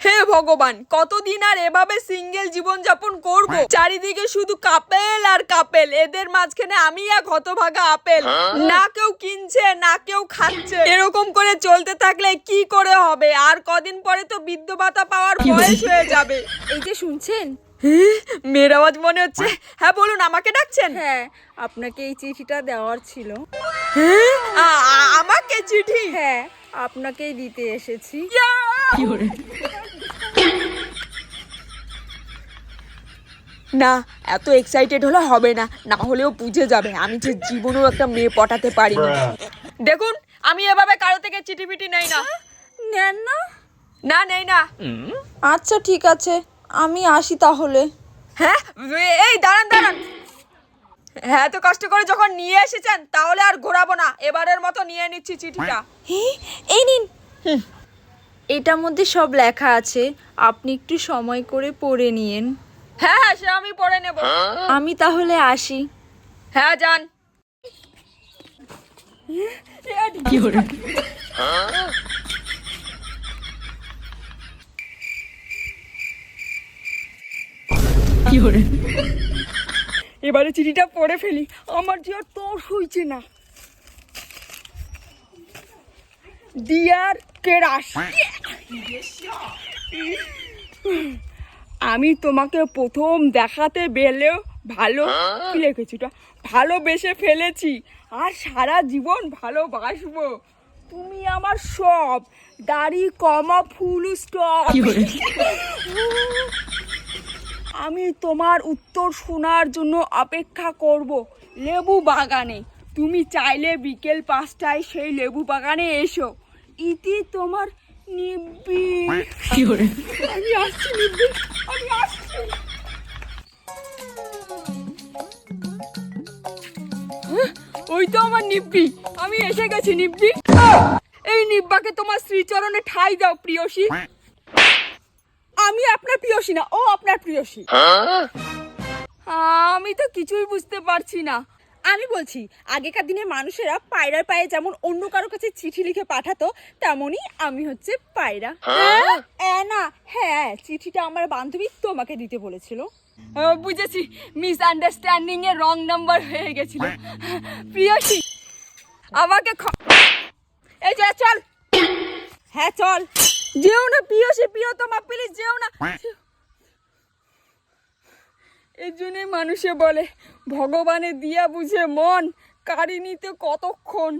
হে ভগবান, কতদিন আর এভাবে সিঙ্গেল জীবন যাপন করব? চারিদিকে শুধু কাপেল আর কাপেল, এদের মাঝখানে আমি এক হতভাগা আপেল। না কেউ কিনছে না কেউ খাচ্ছে। এরকম করে চলতে থাকলে কি করে হবে? আর কদিন পরে তো বৃদ্ধ ভাতা পাওয়ার বয়স হয়ে যাবে। এই যে শুনছেন, মেয়ের আওয়াজ মনে হচ্ছে। হ্যাঁ বলুন, আমাকে ডাকছেন? হ্যাঁ আপনাকে এই চিঠিটা দেওয়ার ছিল। আমাকে চিঠি? হ্যাঁ আপনাকেই দিতে এসেছি। না, এত এক্সাইটেড হলে হবে না, না হলেও বুঝে যাবে আমি যে জীবনেও একটা মেয়ে পটাতে পারি না। দেখুন, আমি এভাবে কারো থেকে চিঠি পিটি নেই না। নেন না? না, নেই না। আচ্ছা ঠিক আছে, আমি আসি তাহলে। হ্যাঁ, এই দাঁড়ান দাঁড়ান। হ্যাঁ, তো কষ্ট করে যখন নিয়ে এসেছেন তাহলে আর ঘোরাবো না, এবারের মতো নিয়ে নিচ্ছি চিঠিটা। এই নিন, এটার মধ্যে সব লেখা আছে, আপনি একটু সময় করে পড়ে নিয়েন। হ্যাঁ হ্যাঁ, সে আমি পড়ে নেব। আমি তাহলে আসি। হ্যাঁ, যান। এবারে চিঠিটা পড়ে ফেলি, আমার যে আর তর হইছে না। ডিয়ার কেরাস, আমি তোমাকে প্রথম দেখাতে বেলেও ভালো কি লিখেছি ওটা, ভালোবেসে ফেলেছি আর সারা জীবন ভালোবাসবো। তুমি আমার সব, দাড়ি কমা ফুল স্টপ। আমি তোমার উত্তর শোনার জন্য অপেক্ষা করব লেবু বাগানে। তুমি চাইলে বিকেল 5টায় সেই লেবু বাগানে এসো। ইতি তোমার নিব্বি। আমি আসছি নিব্বি, আমি আসছি। ওই তো আমার নিব্বি, আমি এসে গেছি নিব্বি। এই নিব্বাকে তোমার শ্রীচরণে ঠাই দাও প্রিয়সী। আমি আপনার প্রিয়সী না, ও আপনার প্রিয়সী। আমি তো কিছুই বুঝতে পারছি না। আমি বলছি, আগেকার দিনে মানুষেরা পায়রার পায়ে যেমন অন্য কারো কাছে চিঠি লিখে পাঠাতো, তেমনই আমি হচ্ছে পায়রা। না, হ্যাঁ চিঠিটা আমার বান্ধবী তোমাকে দিতে বলেছিল। বুঝেছি, মিস আন্ডারস্ট্যান্ডিং এ রং নাম্বার হয়ে গেছিল। প্রিয়সী, আমাকে এই যে চল। হ্যাঁ চল। যেও না প্রিয়সী, প্রিয়তমা প্লিজ যেও না। এই জন্যই মানুষে বলে ভগবানে দিয়া বুঝে মন, কারিনীতে কতক্ষণ।